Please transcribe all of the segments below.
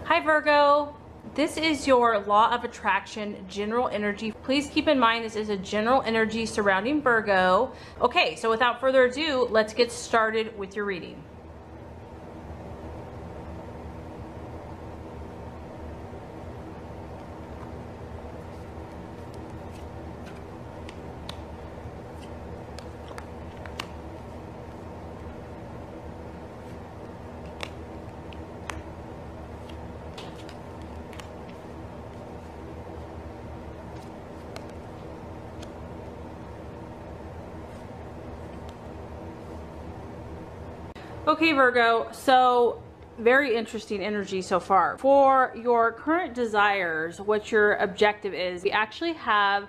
Hi Virgo, this is your law of attraction general energy. Please keep in mind this is a general energy surrounding Virgo. Okay, so without further ado, let's get started with your reading. Okay, Virgo, so very interesting energy so far. For your current desires, what your objective is, we actually have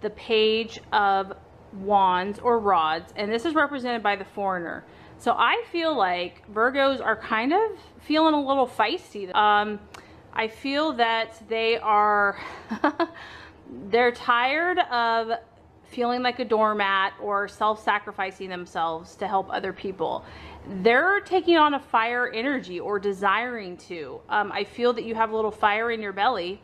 the Page of Wands or Rods, and this is represented by the Foreigner. So I feel like Virgos are kind of feeling a little feisty. I feel that they are, they're tired of feeling like a doormat or self-sacrificing themselves to help other people. They're taking on a fire energy or desiring to. I feel that you have a little fire in your belly,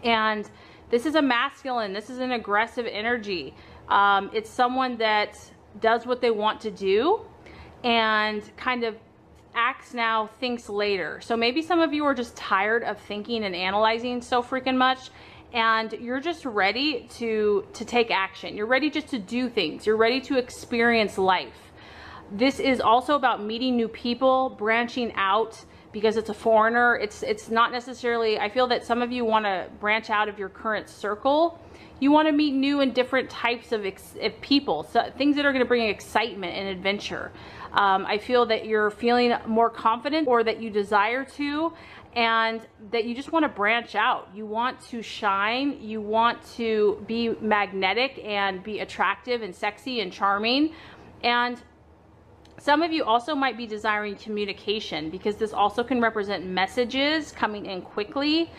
and this is a masculine, this is an aggressive energy. It's someone that does what they want to do and kind of acts now, thinks later. So maybe some of you are just tired of thinking and analyzing so freaking much, and you're just ready to take action. You're ready just to do things. You're ready to experience life. This is also about meeting new people, branching out, because it's a foreigner. It's not necessarily, I feel that some of you want to branch out of your current circle. You want to meet new and different types of people, so things that are going to bring excitement and adventure. I feel that you're feeling more confident, or that you desire to, and that you just want to branch out. You want to shine. You want to be magnetic and be attractive and sexy and charming. And some of you also might be desiring communication, because this also can represent messages coming in quickly.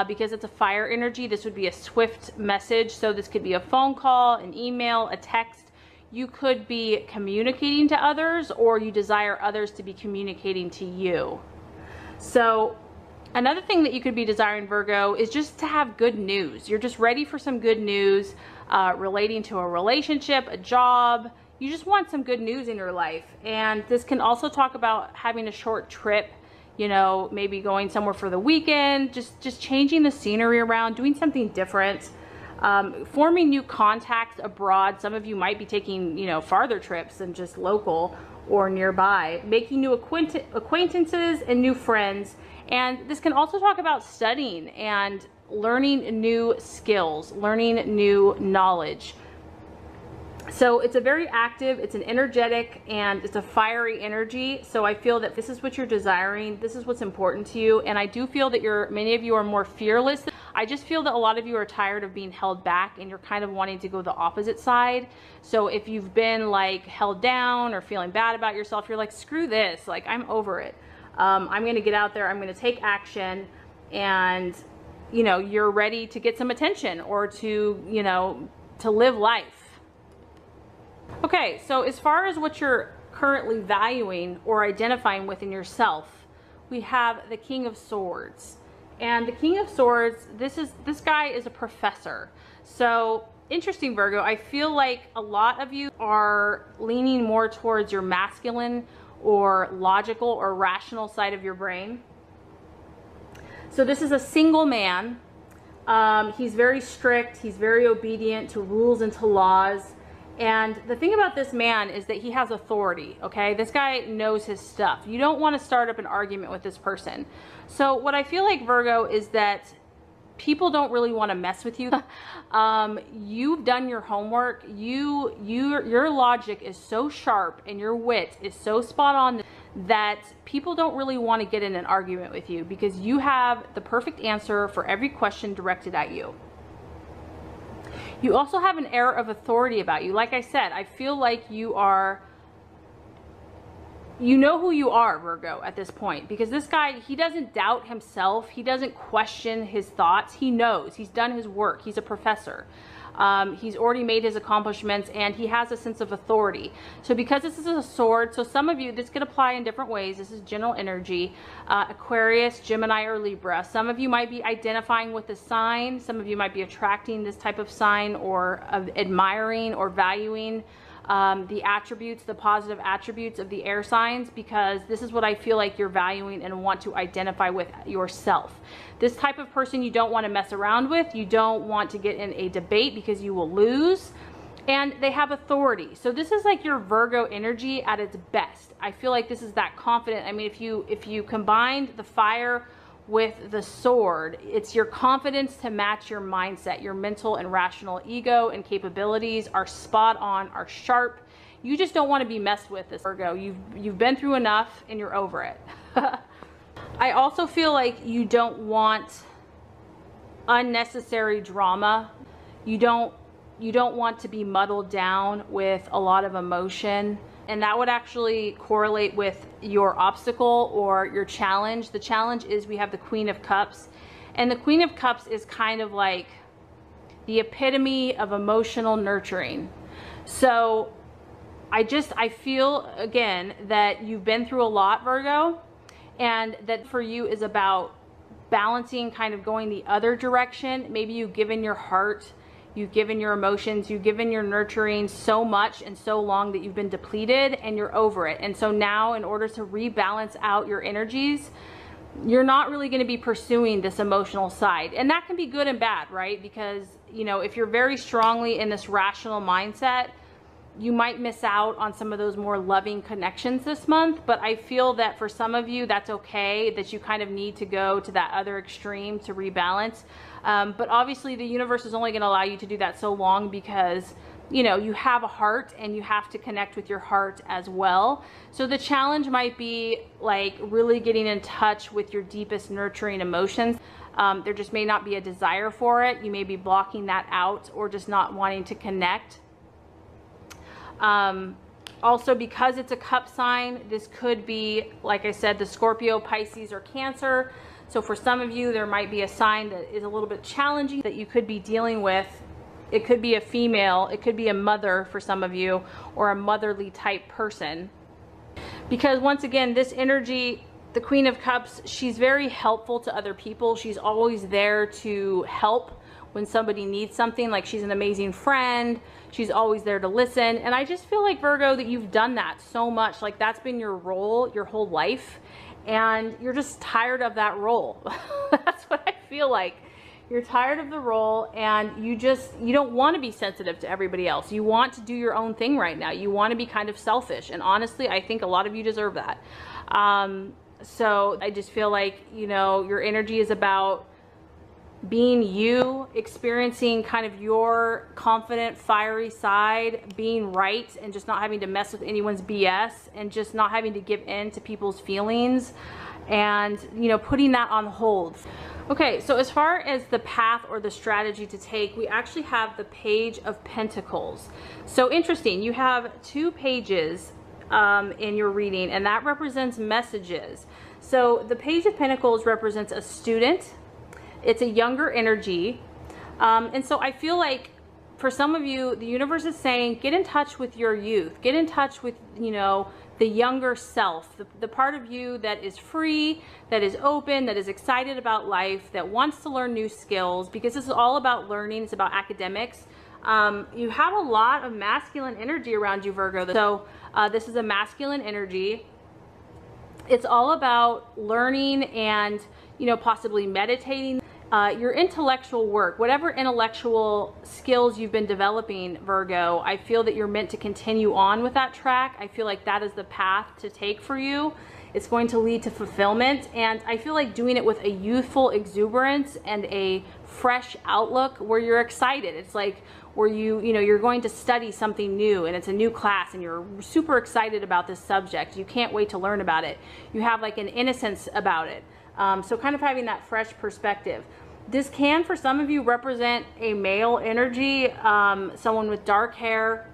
Because it's a fire energy, this would be a swift message. So this could be a phone call, an email, a text. You could be communicating to others, or you desire others to be communicating to you. So another thing that you could be desiring, Virgo, is just to have good news. You're just ready for some good news relating to a relationship, a job. You just want some good news in your life. And this can also talk about having a short trip, you know, maybe going somewhere for the weekend, just changing the scenery around, doing something different, forming new contacts abroad. Some of you might be taking, you know, farther trips than just local or nearby, making new acquaintances and new friends. And this can also talk about studying and learning new skills, learning new knowledge. So it's a very active, it's an energetic, and it's a fiery energy. So I feel that this is what you're desiring. This is what's important to you. And I do feel that many of you are more fearless. I just feel that a lot of you are tired of being held back, and you're kind of wanting to go the opposite side. So if you've been like held down or feeling bad about yourself, you're like, screw this, like I'm over it. I'm going to get out there, I'm going to take action, and you know, you're ready to get some attention, or to, you know, to live life. Okay, so as far as what you're currently valuing or identifying within yourself, we have the King of Swords. And the King of Swords, this guy is a professor. So interesting, Virgo. I feel like a lot of you are leaning more towards your masculine or logical or rational side of your brain. So this is a single man. He's very strict. He's very obedient to rules and to laws. And the thing about this man is that he has authority, okay? This guy knows his stuff. You don't want to start up an argument with this person. So what I feel like, Virgo, is that people don't really want to mess with you. You've done your homework. Your logic is so sharp and your wit is so spot on that people don't really want to get in an argument with you, because you have the perfect answer for every question directed at you. You also have an air of authority about you. Like I said, I feel like you know who you are, Virgo, at this point, because this guy, he doesn't doubt himself. He doesn't question his thoughts. He knows. He's done his work. He's a professor. He's already made his accomplishments and he has a sense of authority. So because this is a sword, so some of you, this could apply in different ways. This is general energy. Aquarius, Gemini, or Libra. Some of you might be identifying with the sign. Some of you might be attracting this type of sign, or admiring or valuing the attributes, the positive attributes of the air signs, because this is what I feel like you're valuing and want to identify with yourself. This type of person you don't want to mess around with. You don't want to get in a debate because you will lose. And they have authority. So this is like your Virgo energy at its best. I feel like this is that confident. I mean, if you combined the fire with the sword, it's your confidence to match your mindset. Your mental and rational ego and capabilities are spot on, are sharp. You just don't want to be messed with, this Virgo. You've been through enough and you're over it. I also feel like you don't want unnecessary drama. You don't want to be muddled down with a lot of emotion. And that would actually correlate with your obstacle or your challenge. The challenge is we have the Queen of Cups. And the Queen of Cups is kind of like the epitome of emotional nurturing. So I feel, again, that you've been through a lot, Virgo. And that for you is about balancing, kind of going the other direction. Maybe you've given your heart, you've given your emotions, you've given your nurturing so much and so long that you've been depleted and you're over it. And so now, in order to rebalance out your energies, you're not really going to be pursuing this emotional side. And that can be good and bad, right? Because, you know, if you're very strongly in this rational mindset, you might miss out on some of those more loving connections this month. But I feel that for some of you, that's okay, that you kind of need to go to that other extreme to rebalance. But obviously the universe is only going to allow you to do that so long because, you know, you have a heart and you have to connect with your heart as well. So the challenge might be like really getting in touch with your deepest nurturing emotions. There just may not be a desire for it. You may be blocking that out or just not wanting to connect. Also, because it's a cup sign, this could be, like I said, the Scorpio, Pisces, or Cancer. So for some of you, there might be a sign that is a little bit challenging that you could be dealing with. It could be a female, it could be a mother for some of you, or a motherly type person. Because once again, this energy, the Queen of Cups, she's very helpful to other people. She's always there to help when somebody needs something. Like, she's an amazing friend. She's always there to listen. And I just feel like, Virgo, that you've done that so much. Like, that's been your role your whole life. And you're just tired of that role. That's what I feel like. You're tired of the role, and you don't want to be sensitive to everybody else. You want to do your own thing right now. You want to be kind of selfish. And honestly, I think a lot of you deserve that. So I just feel like, you know, your energy is about being you, experiencing kind of your confident, fiery side, being right, and just not having to mess with anyone's BS, and just not having to give in to people's feelings, and, you know, putting that on hold. Okay, so as far as the path or the strategy to take, we actually have the Page of Pentacles. So interesting, you have 2 pages in your reading, and that represents messages. So the Page of Pentacles represents a student. It's a younger energy. And so I feel like for some of you, the universe is saying, get in touch with your youth. Get in touch with, you know, the younger self, the part of you that is free, that is open, that is excited about life, that wants to learn new skills, because this is all about learning. It's about academics. You have a lot of masculine energy around you, Virgo. So this is a masculine energy. It's all about learning and, you know, possibly meditating. Your intellectual work, whatever intellectual skills you've been developing, Virgo, I feel that you're meant to continue on with that track. I feel like that is the path to take for you. It's going to lead to fulfillment, and I feel like doing it with a youthful exuberance and a fresh outlook where you're excited. It's like where you're going to study something new, and it's a new class, and you're super excited about this subject. You can't wait to learn about it. You have like an innocence about it. So kind of having that fresh perspective. This can, for some of you, represent a male energy, someone with dark hair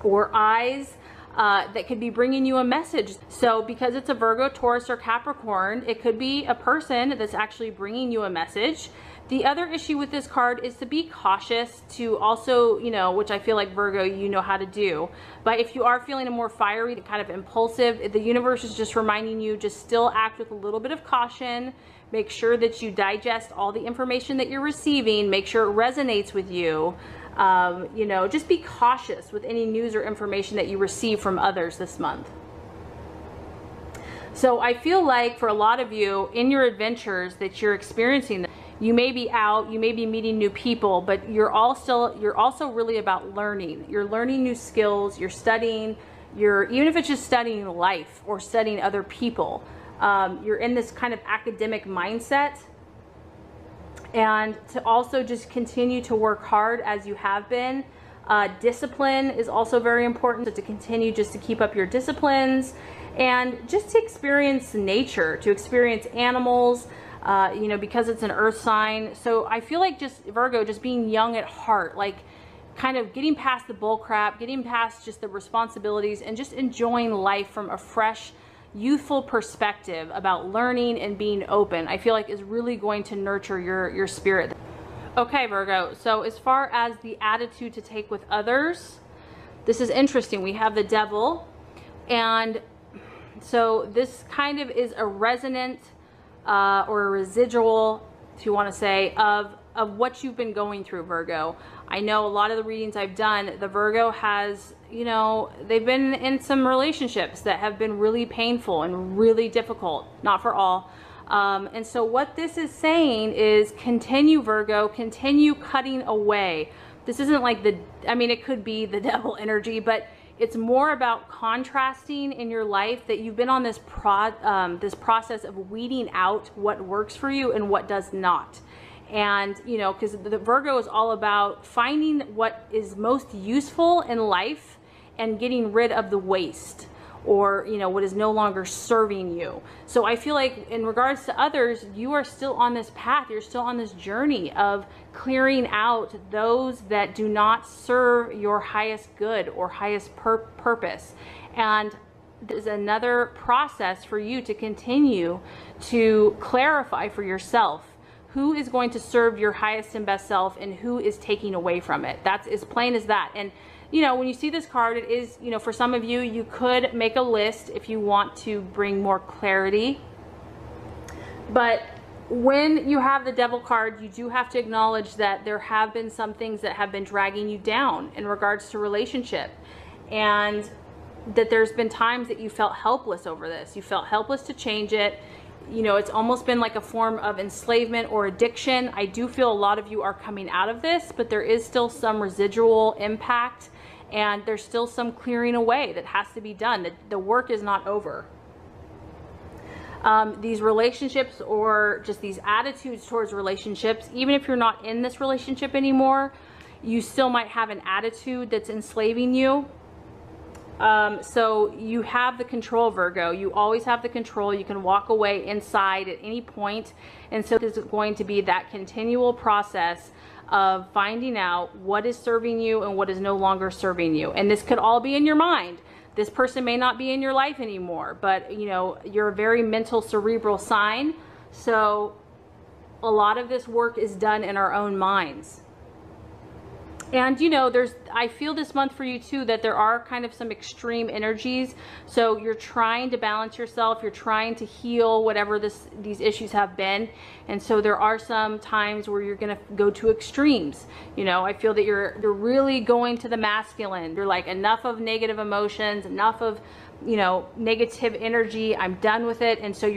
or eyes. that could be bringing you a message. So because it's a Virgo, Taurus, or Capricorn, it could be a person that's actually bringing you a message. The other issue with this card is to be cautious, to also, you know, which I feel like Virgo, you know how to do. But if you are feeling a more fiery, kind of impulsive, the universe is just reminding you, just still act with a little bit of caution. Make sure that you digest all the information that you're receiving. Make sure it resonates with you. You know, just be cautious with any news or information that you receive from others this month. So I feel like for a lot of you in your adventures that you're experiencing, you may be out, you may be meeting new people, but you're also really about learning. You're learning new skills, you're studying, even if it's just studying life or studying other people, you're in this kind of academic mindset. And to also just continue to work hard as you have been. Discipline is also very important, so to continue just to keep up your disciplines and just to experience nature, to experience animals, you know, because it's an earth sign. So I feel like just Virgo, just being young at heart, like kind of getting past the bull crap, getting past just the responsibilities and just enjoying life from a fresh, youthful perspective about learning and being open, I feel like is really going to nurture your spirit. Okay, Virgo, so as far as the attitude to take with others, this is interesting. We have the Devil, and so this kind of is a resonant or a residual, if you want to say, of what you've been going through, Virgo. I know a lot of the readings I've done, the Virgo has, you know, they've been in some relationships that have been really painful and really difficult, not for all. And so what this is saying is continue, Virgo, continue cutting away. This isn't like I mean, it could be the devil energy, but it's more about contrasting in your life, that you've been on this process of weeding out what works for you and what does not. And, you know, because the Virgo is all about finding what is most useful in life and getting rid of the waste, or, you know, what is no longer serving you. So I feel like in regards to others, you are still on this path. You're still on this journey of clearing out those that do not serve your highest good or highest purpose. And there's another process for you to continue to clarify for yourself who is going to serve your highest and best self and who is taking away from it. That's as plain as that. And you know, when you see this card, it is, you know, for some of you, you could make a list if you want to bring more clarity. But when you have the Devil card, you do have to acknowledge that there have been some things that have been dragging you down in regards to relationship. And that there's been times that you felt helpless over this. You felt helpless to change it. You know, it's almost been like a form of enslavement or addiction. I do feel a lot of you are coming out of this, but there is still some residual impact. And there's still some clearing away that has to be done. The work is not over. These relationships, or just these attitudes towards relationships, even if you're not in this relationship anymore, you still might have an attitude that's enslaving you. So you have the control, Virgo. You always have the control. You can walk away inside at any point. And so this is going to be that continual process of finding out what is serving you and what is no longer serving you. And this could all be in your mind. This person may not be in your life anymore, but you know, you're a very mental, cerebral sign. So a lot of this work is done in our own minds. And you know, I feel this month for you too that there are kind of some extreme energies. So you're trying to balance yourself, you're trying to heal whatever these issues have been. And so there are some times where you're gonna go to extremes. You know, I feel that you're really going to the masculine. You're like, enough of negative emotions, enough of, you know, negative energy, I'm done with it. And so a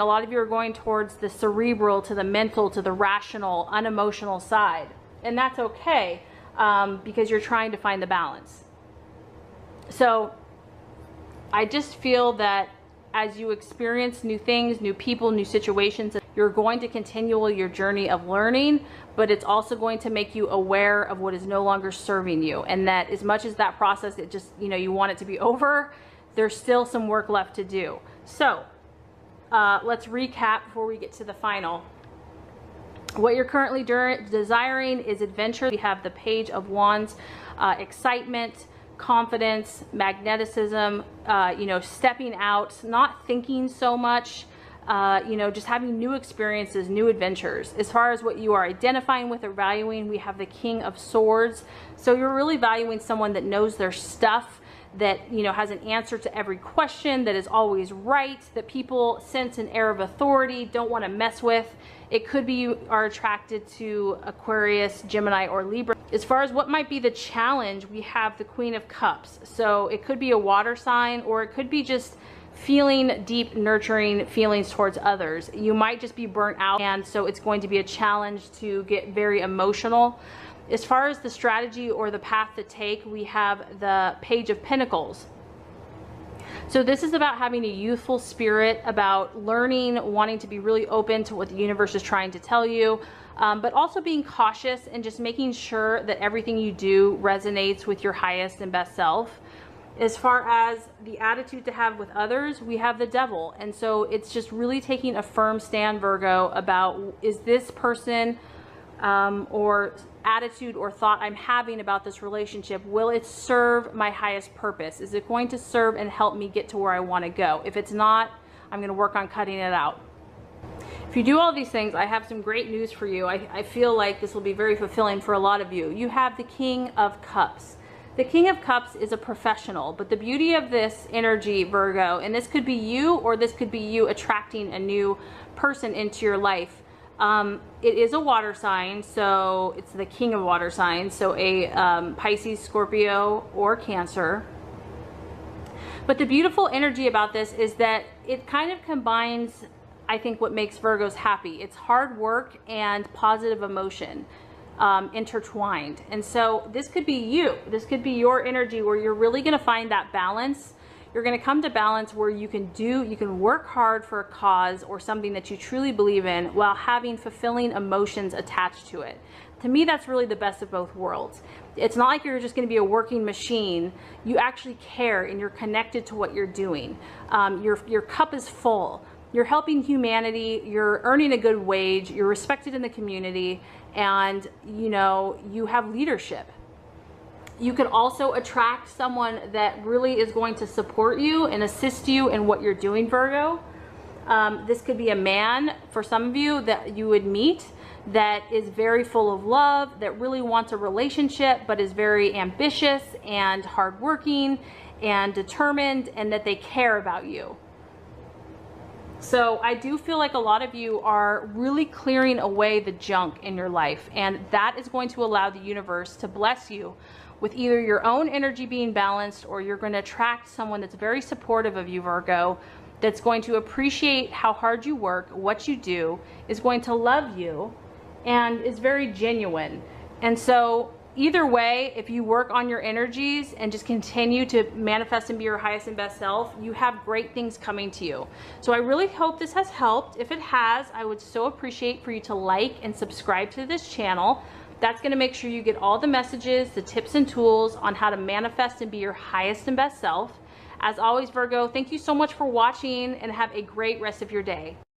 lot of you are going towards the cerebral, to the mental, to the rational, unemotional side. And that's okay, because you're trying to find the balance. So I just feel that as you experience new things, new people, new situations, you're going to continue your journey of learning, but it's also going to make you aware of what is no longer serving you. And that as much as that process, it just, you know, you want it to be over, there's still some work left to do. So let's recap before we get to the final. What you're currently desiring is adventure. We have the Page of Wands, excitement, confidence, magneticism, you know, stepping out, not thinking so much, you know, just having new experiences, new adventures. As far as what you are identifying with or valuing, we have the King of Swords. So you're really valuing someone that knows their stuff, that, you know, has an answer to every question, that is always right, that people sense an air of authority, don't want to mess with. It could be you are attracted to Aquarius, Gemini, or Libra. As far as what might be the challenge, we have the Queen of Cups. So it could be a water sign, or it could be just feeling deep, nurturing feelings towards others. You might just be burnt out, and so it's going to be a challenge to get very emotional. As far as the strategy or the path to take, we have the Page of Pentacles. So this is about having a youthful spirit, about learning, wanting to be really open to what the universe is trying to tell you, but also being cautious and just making sure that everything you do resonates with your highest and best self. As far as the attitude to have with others, we have the Devil. And so it's just really taking a firm stand, Virgo, about, is this person or attitude or thought I'm having about this relationship, will it serve my highest purpose? Is it going to serve and help me get to where I want to go? If it's not, I'm going to work on cutting it out. If you do all these things, I have some great news for you. I feel like this will be very fulfilling for a lot of you. You have the King of Cups. The King of Cups is a professional, but the beauty of this energy, Virgo, and this could be you, or this could be you attracting a new person into your life. It is a water sign, so it's the King of water signs, so a Pisces, Scorpio, or Cancer. But the beautiful energy about this is that it kind of combines, I think, what makes Virgos happy. It's hard work and positive emotion intertwined. And so this could be you. This could be your energy where you're really going to find that balance. You're going to come to balance where you can work hard for a cause or something that you truly believe in while having fulfilling emotions attached to it. To me, that's really the best of both worlds. It's not like you're just going to be a working machine. You actually care and you're connected to what you're doing. Your cup is full. You're helping humanity. You're earning a good wage. You're respected in the community, and you know, you have leadership. You could also attract someone that really is going to support you and assist you in what you're doing, Virgo. This could be a man for some of you that you would meet that is very full of love, that really wants a relationship, but is very ambitious and hardworking and determined, and that they care about you. So I do feel like a lot of you are really clearing away the junk in your life, and that is going to allow the universe to bless you with either your own energy being balanced, or you're going to attract someone that's very supportive of you, Virgo, that's going to appreciate how hard you work, what you do, is going to love you, and is very genuine. And so either way, if you work on your energies and just continue to manifest and be your highest and best self, you have great things coming to you. So I really hope this has helped. If it has, I would so appreciate for you to like and subscribe to this channel. That's going to make sure you get all the messages, the tips and tools on how to manifest and be your highest and best self. As always, Virgo, thank you so much for watching, and have a great rest of your day.